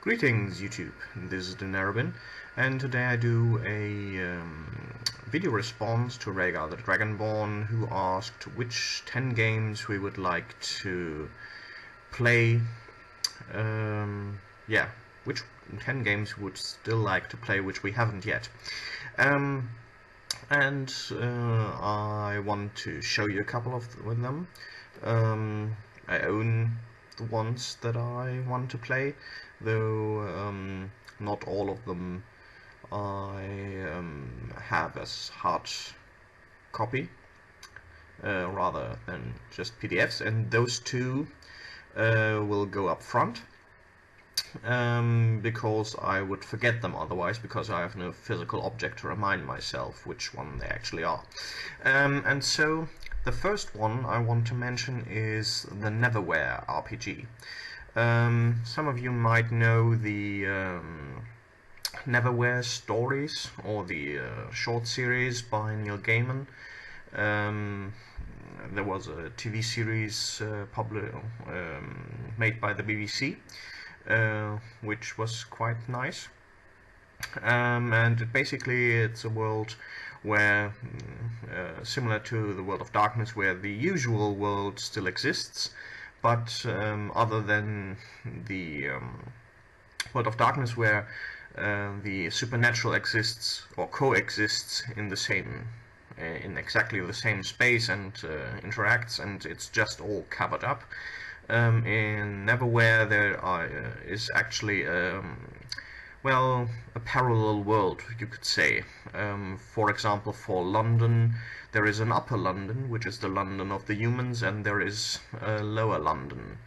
Greetings YouTube, this is the Nerabin, and today I do a video response to RhaegarTheDragonBorn, who asked which 10 games we would like to play. Yeah, which 10 games we would still like to play which we haven't yet. I want to show you a couple of them. I own the ones that I want to play, though not all of them I have as hard copy, rather than just PDFs, and those two will go up front, because I would forget them otherwise, because I have no physical object to remind myself which one they actually are. And so the first one I want to mention is the Neverwhere RPG. Some of you might know the Neverwhere stories, or the short series by Neil Gaiman. There was a TV series made by the BBC, which was quite nice. And basically it's a world where, similar to the World of Darkness, where the usual world still exists, but other than the World of Darkness, where the supernatural exists or coexists in the same, in exactly the same space and interacts, and it's just all covered up. In Neverwhere there is actually well, a parallel world, you could say. For example, for London, there is an Upper London, which is the London of the humans, and there is a Lower London,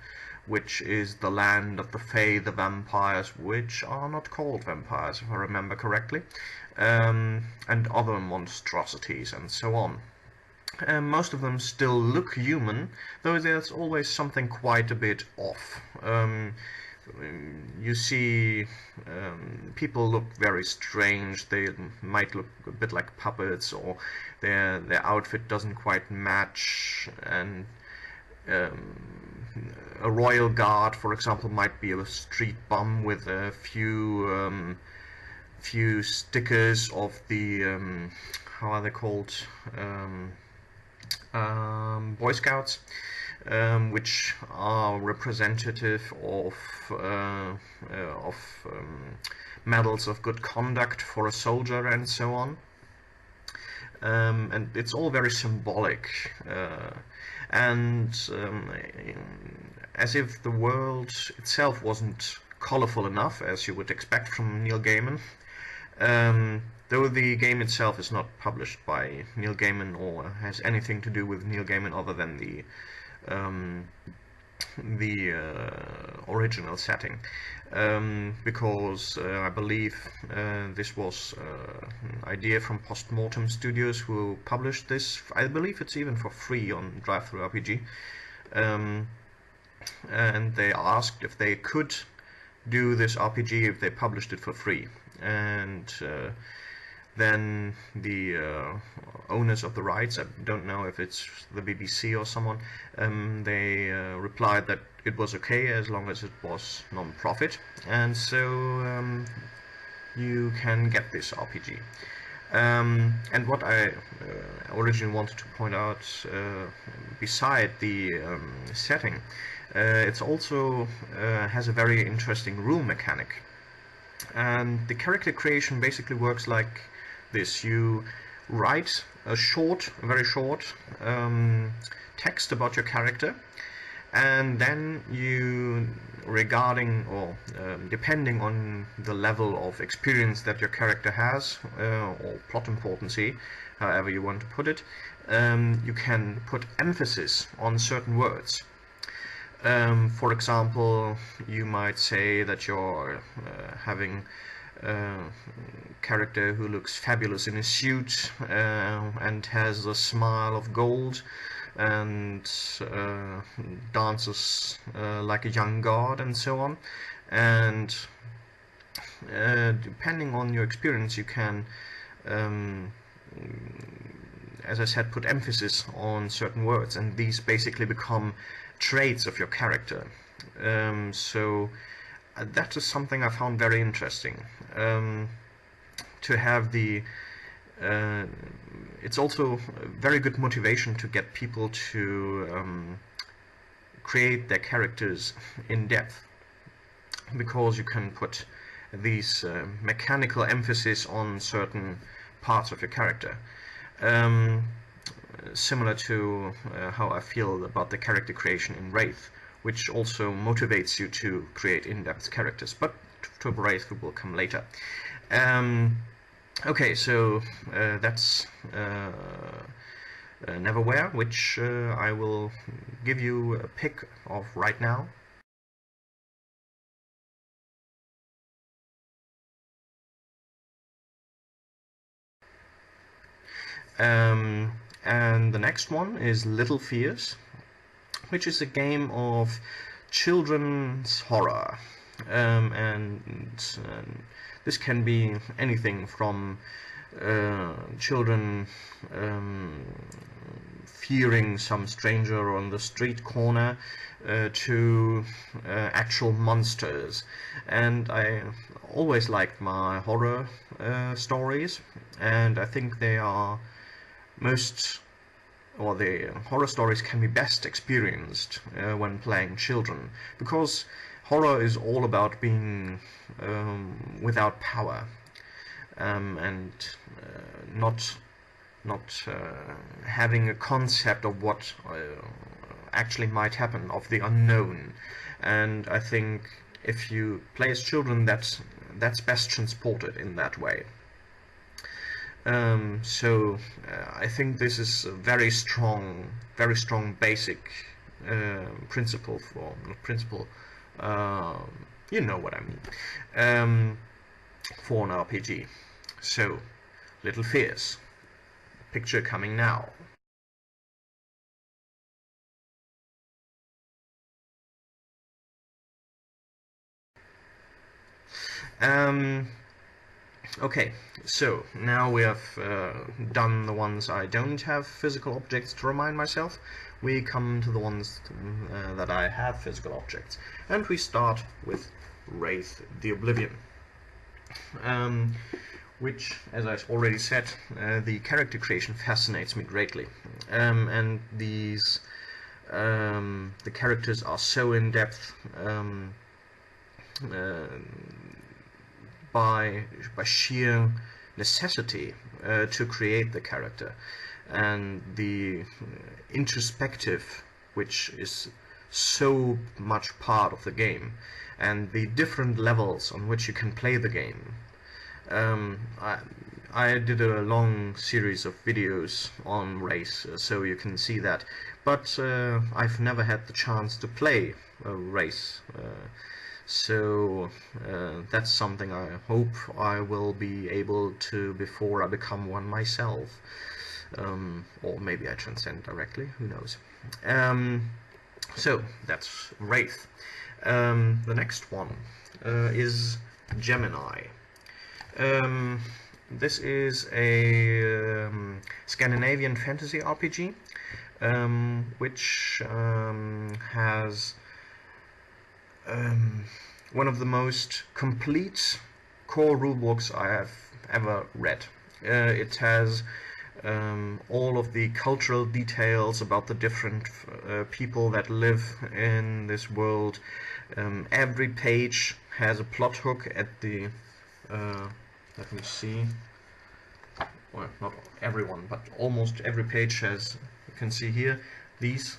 which is the land of the Fae, the vampires, which are not called vampires, if I remember correctly, and other monstrosities, and so on. Most of them still look human, though there's always something quite a bit off. You see people look very strange. They might look a bit like puppets, or their outfit doesn't quite match, and a royal guard, for example, might be a street bum with a few stickers of the how are they called, Boy Scouts, which are representative of medals of good conduct for a soldier, and so on. And it's all very symbolic, and as if the world itself wasn't colorful enough, as you would expect from Neil Gaiman. Though the game itself is not published by Neil Gaiman or has anything to do with Neil Gaiman other than the original setting, because I believe this was an idea from Postmortem Studios, who published this. I believe it's even for free on DriveThruRPG, and they asked if they could do this RPG if they published it for free, and then the owners of the rights, I don't know if it's the BBC or someone, they replied that it was okay as long as it was non-profit, and so you can get this RPG. And what I originally wanted to point out, beside the setting, it's also has a very interesting rule mechanic. And the character creation basically works like this. You write a very short text about your character, and then you, regarding or depending on the level of experience that your character has, or plot importancy, however you want to put it, you can put emphasis on certain words. For example, you might say that you're having a character who looks fabulous in a suit, and has a smile of gold, and dances like a young god, and so on. And depending on your experience, you can, as I said, put emphasis on certain words, and these basically become traits of your character. So that is something I found very interesting. To have the it's also a very good motivation to get people to create their characters in depth, because you can put these mechanical emphasis on certain parts of your character. Similar to how I feel about the character creation in Wraith, which also motivates you to create in-depth characters, but to Wraith we will come later. Okay, so that's Neverwhere, which I will give you a pick of right now. And the next one is Little Fears, which is a game of children's horror. And this can be anything from children fearing some stranger on the street corner to actual monsters. And I always liked my horror stories, and I think they are the horror stories can be best experienced when playing children, because horror is all about being without power, and not having a concept of what actually might happen, of the unknown. And I think if you play as children, that's best transported in that way. I think this is a very strong basic principle you know what I mean, for an RPG. So, Little Fears, picture coming now. Okay, so now we have done the ones I don't have physical objects to remind myself. We come to the ones that I have physical objects, and we start with Wraith the Oblivion, which, as I already said, the character creation fascinates me greatly, and these the characters are so in depth. By sheer necessity to create the character, and the introspective, which is so much part of the game, and the different levels on which you can play the game. I did a long series of videos on Wraith, so you can see that, but I've never had the chance to play Wraith. So that's something I hope I will be able to before I become one myself, or maybe I transcend directly, who knows. So that's Wraith. The next one is Gemini. This is a Scandinavian fantasy RPG, which has one of the most complete core rulebooks I have ever read. It has all of the cultural details about the different people that live in this world. Every page has a plot hook at the let me see, well, not everyone, but almost every page has, you can see here, these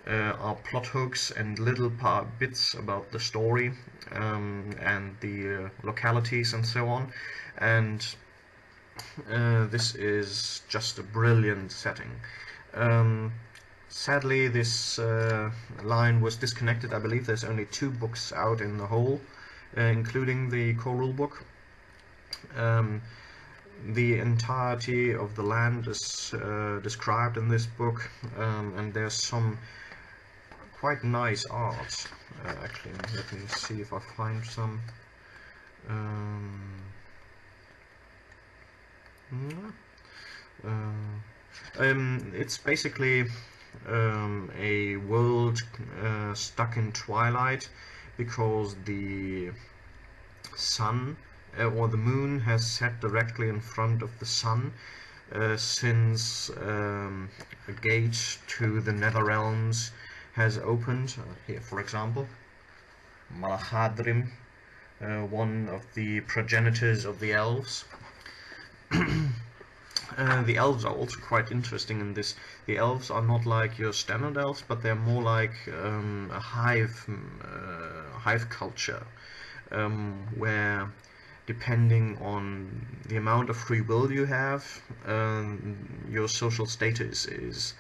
are plot hooks and little bits about the story, and the localities and so on. And this is just a brilliant setting. Sadly, this line was disconnected. I believe there's only 2 books out in the whole, including the core rulebook. The entirety of the land is described in this book, and there's some quite nice art. Actually, let me see if I find some. It's basically a world stuck in twilight, because the sun or the moon has set directly in front of the sun, since a gate to the nether realms has opened. Here, for example, Malachadrim, one of the progenitors of the elves. The elves are also quite interesting in this. The elves are not like your standard elves, but they're more like a hive culture, where depending on the amount of free will you have, your social status is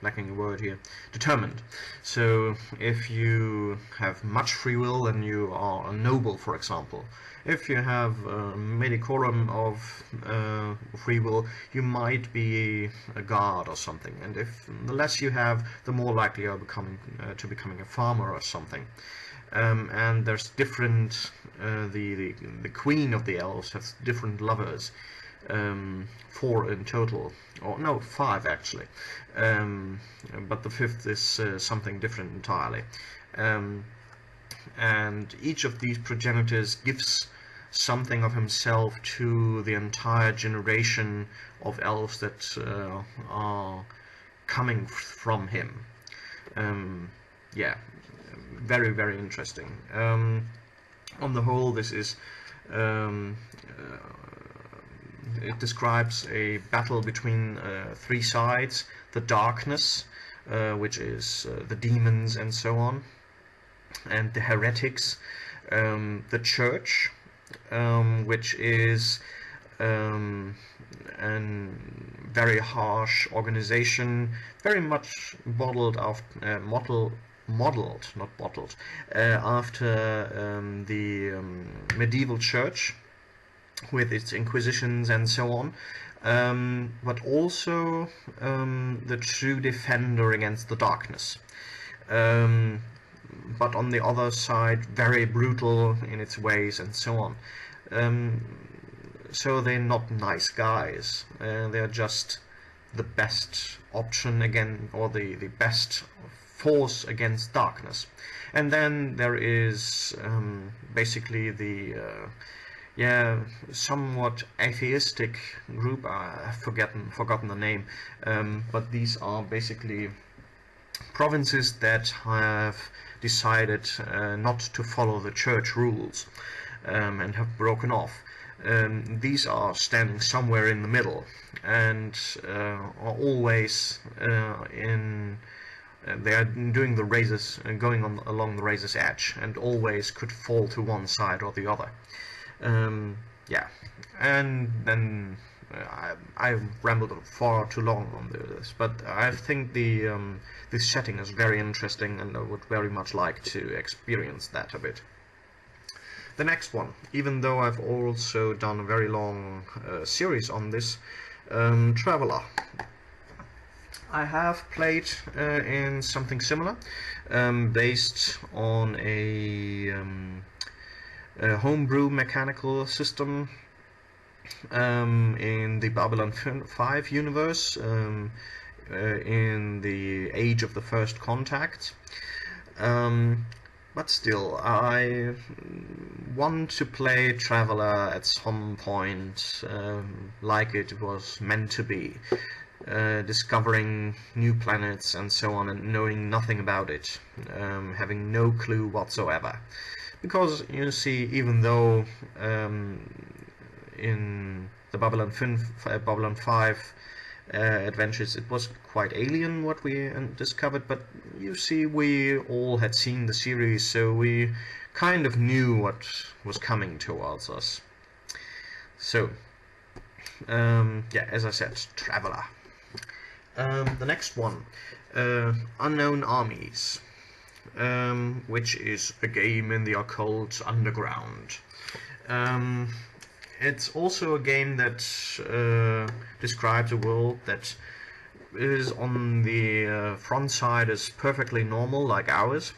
lacking a word here, determined. So if you have much free will and you are a noble, for example, if you have a medicorum of free will, you might be a guard or something, and if the less you have, the more likely you are becoming a farmer or something. And there's different, the queen of the elves has different lovers, 4 in total, or no, 5 actually, but the 5th is something different entirely, and each of these progenitors gives something of himself to the entire generation of elves that are coming from him. Yeah, very, very interesting. On the whole, this is it describes a battle between 3 sides: the darkness, which is the demons and so on, and the heretics, the church, which is a very harsh organization, very much modeled after after the medieval church, with its inquisitions and so on, but also the true defender against the darkness. But on the other side, very brutal in its ways and so on. So they're not nice guys. They're just the best option again, or the best force against darkness. And then there is basically the somewhat atheistic group. I've forgotten the name, but these are basically provinces that have decided not to follow the church rules, and have broken off. These are standing somewhere in the middle, and are always they are doing the razors, going along the razor's edge, and always could fall to one side or the other. Yeah, and then I rambled far too long on this, but I think this setting is very interesting, and I would very much like to experience that a bit. The next one, even though I've also done a very long series on this, Traveler. I have played in something similar, based on a homebrew mechanical system in the Babylon 5 universe, in the Age of the First Contact. But still, I want to play Traveler at some point, like it was meant to be, discovering new planets and so on, and knowing nothing about it, having no clue whatsoever. Because, you see, even though in the Babylon 5 adventures it was quite alien what we discovered, but you see, we all had seen the series, so we kind of knew what was coming towards us. So, yeah, as I said, Traveler. The next one, Unknown Armies, which is a game in the occult underground. It's also a game that describes a world that is on the front side is perfectly normal, like ours,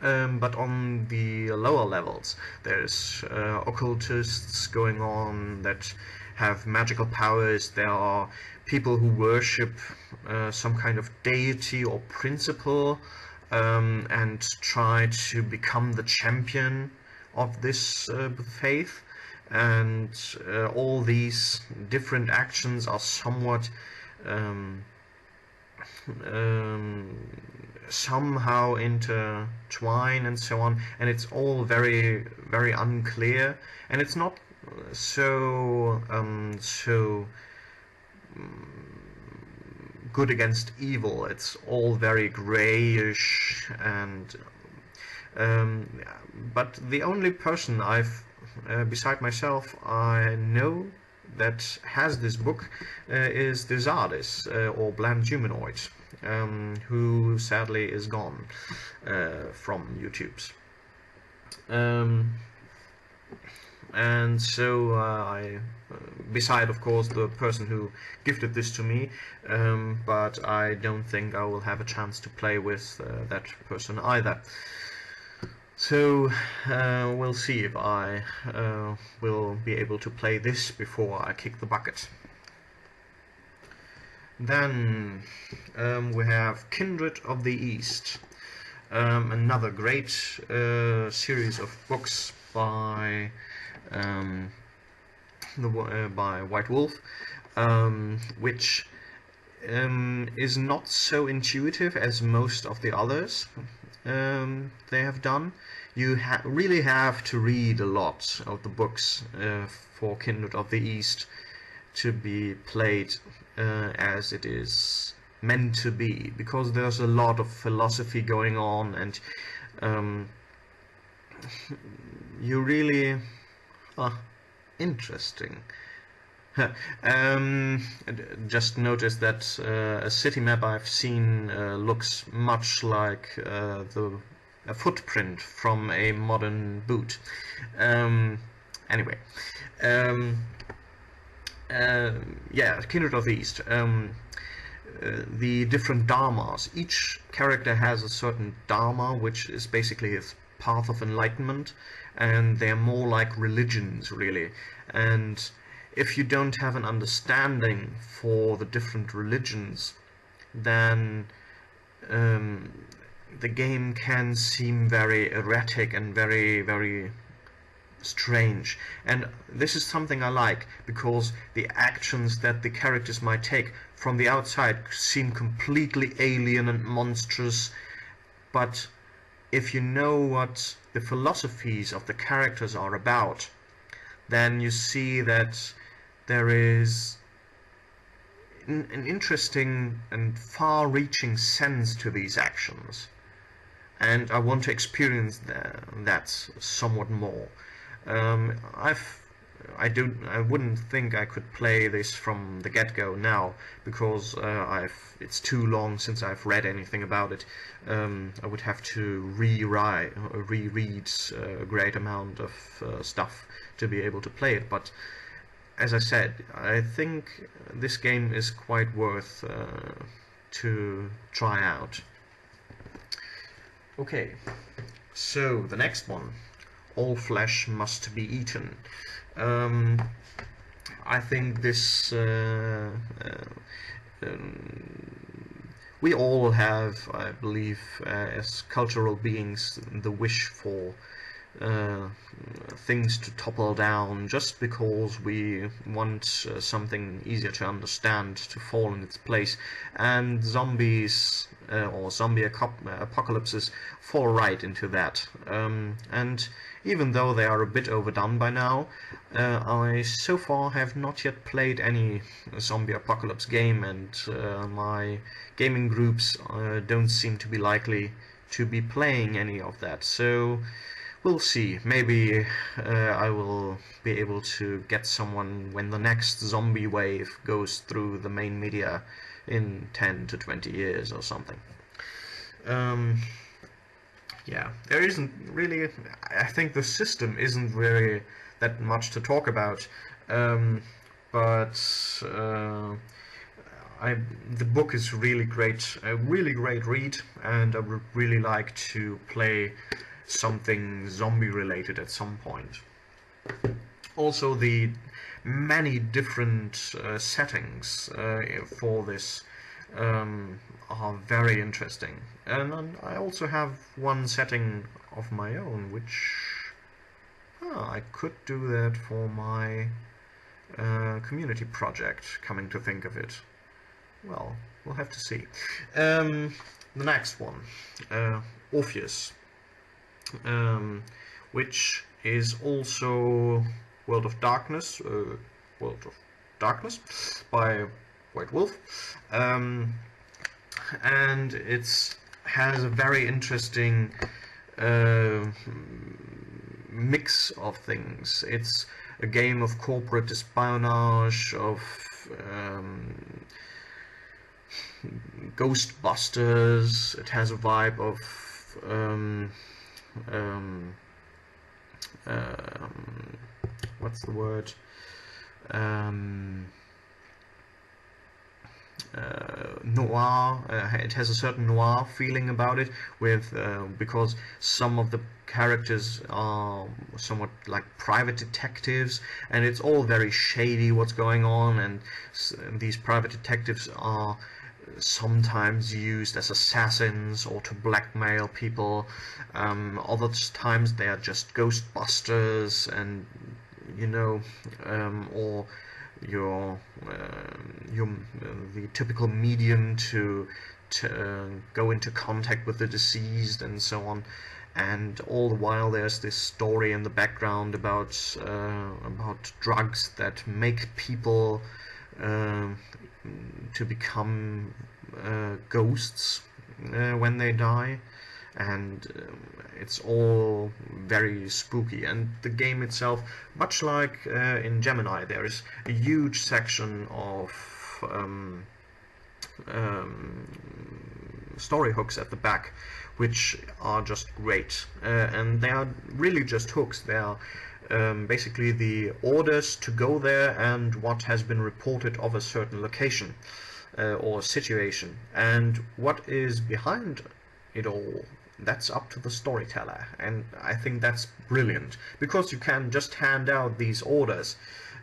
but on the lower levels there's occultists going on that have magical powers. There are people who worship some kind of deity or principle, and try to become the champion of this faith. And all these different actions are somewhat somehow intertwine and so on, and it's all very, very unclear, and it's not so good against evil. It's all very grayish, and but the only person beside myself I know that has this book is the Zardis, or Bland Humanoid, who sadly is gone from YouTube's. And so beside of course the person who gifted this to me, but I don't think I will have a chance to play with that person either. So we'll see if I will be able to play this before I kick the bucket. Then we have Kindred of the East, another great series of books by White Wolf, which is not so intuitive as most of the others they have done. You really have to read a lot of the books for Kindred of the East to be played as it is meant to be, because there's a lot of philosophy going on, and you really interesting. Just noticed that a city map I've seen looks much like a footprint from a modern boot. Anyway, yeah, Kindred of the East. The different dharmas. Each character has a certain dharma, which is basically his path of enlightenment, and they're more like religions, really. And if you don't have an understanding for the different religions, then the game can seem very erratic and very, very strange. And this is something I like, because the actions that the characters might take from the outside seem completely alien and monstrous, but if you know what the philosophies of the characters are about, then you see that there is an interesting and far-reaching sense to these actions, and I want to experience that somewhat more. I wouldn't think I could play this from the get-go now, because it's too long since I've read anything about it. I would have to reread a great amount of stuff to be able to play it, but as I said, I think this game is quite worth to try out. Okay, so the next one, All Flesh Must Be Eaten. I think this we all have, I believe, as cultural beings, the wish for things to topple down just because we want something easier to understand to fall in its place, and zombies or zombie apocalypses fall right into that. And even though they are a bit overdone by now, I so far have not yet played any zombie apocalypse game, and my gaming groups don't seem to be likely to be playing any of that, so we'll see. Maybe I will be able to get someone when the next zombie wave goes through the main media in 10 to 20 years or something. Yeah, there isn't really, I think the system isn't really that much to talk about, but the book is really great, a really great read, and I would really like to play something zombie related at some point. Also, the many different settings for this are very interesting. And I also have one setting of my own, which I could do that for my community project, coming to think of it. Well, we'll have to see. The next one, Orpheus, which is also World of Darkness by White Wolf, and it has a very interesting mix of things. It's a game of corporate espionage, of Ghostbusters. It has a vibe of what's the word? Noir. It has a certain noir feeling about it, with because some of the characters are somewhat like private detectives, and it's all very shady what's going on, and these private detectives are sometimes used as assassins or to blackmail people. Other times they are just Ghostbusters, and or your the typical medium to go into contact with the deceased and so on. And all the while there's this story in the background about drugs that make people to become ghosts when they die, and it's all very spooky. And the game itself, much like in Gemini, there is a huge section of story hooks at the back, which are just great, and they are really just hooks. They are basically the orders to go there and what has been reported of a certain location or situation, and what is behind it all, that's up to the storyteller. And I think that's brilliant, because you can just hand out these orders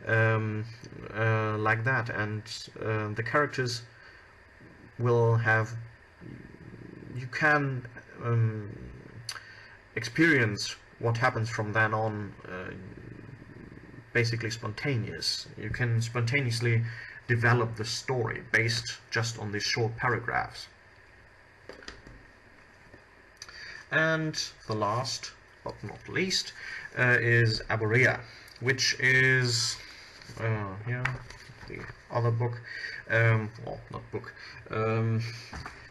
like that, and the characters will have, you can experience what happens from then on, basically spontaneous. You can spontaneously develop the story based just on these short paragraphs. And the last but not least is Abria, which is the other book, well, not book.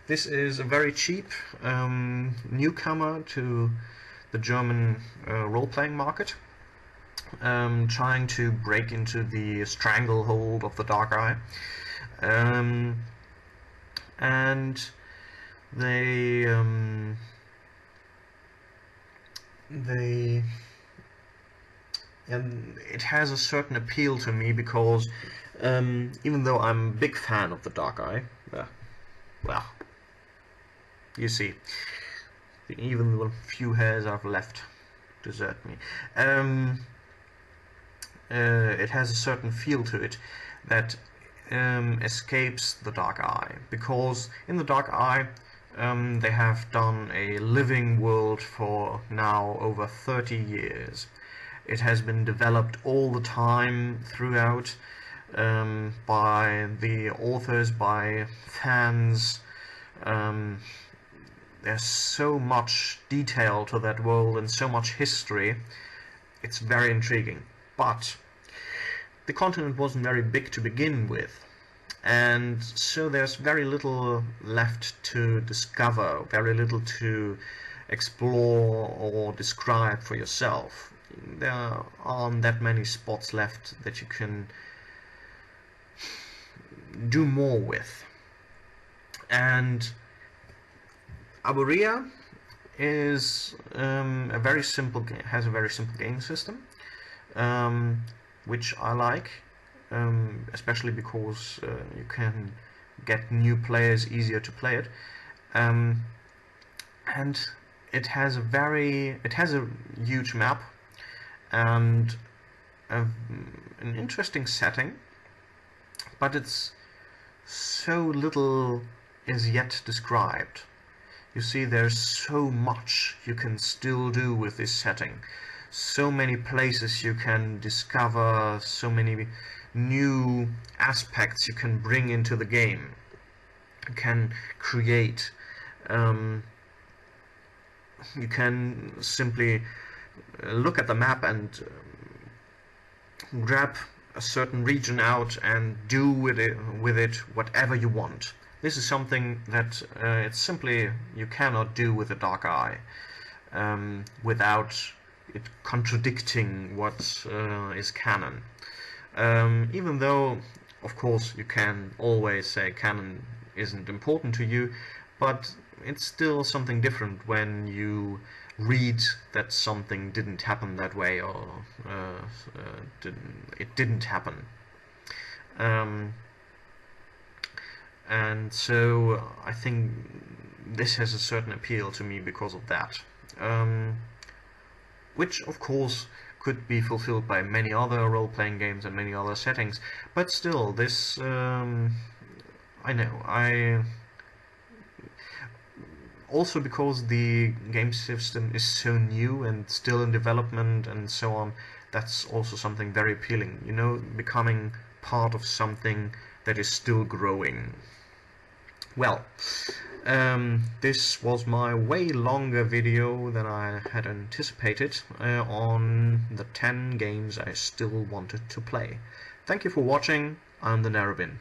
This is a very cheap newcomer to the German role-playing market, trying to break into the stranglehold of the Dark Eye, and and it has a certain appeal to me, because even though I'm a big fan of the Dark Eye, well, you see, even the few hairs I've left desert me. It has a certain feel to it that escapes the Dark Eye, because in the Dark Eye they have done a living world for now over 30 years. It has been developed all the time throughout by the authors, by fans. There's so much detail to that world and so much history. It's very intriguing. But the continent wasn't very big to begin with, and so there's very little left to discover, very little to explore or describe for yourself. There aren't that many spots left that you can do more with. And Abria is has a very simple game system, which I like, especially because you can get new players easier to play it, and it has a huge map, and an interesting setting, but it's so little is yet described. You see, there's so much you can still do with this setting. So many places you can discover, so many new aspects you can bring into the game. You can create. You can simply look at the map and grab a certain region out and do with it whatever you want. This is something that it's simply you cannot do with a dark eye without it contradicting what is canon. Even though, of course, you can always say canon isn't important to you, but it's still something different when you read that something didn't happen that way, or it didn't happen. And so I think this has a certain appeal to me because of that, which of course could be fulfilled by many other role-playing games and many other settings, but still this I know, also because the game system is so new and still in development and so on, that's also something very appealing, you know, becoming part of something that is still growing. Well, this was my way longer video than I had anticipated on the 10 games I still wanted to play. Thank you for watching. I'm the Narrabin.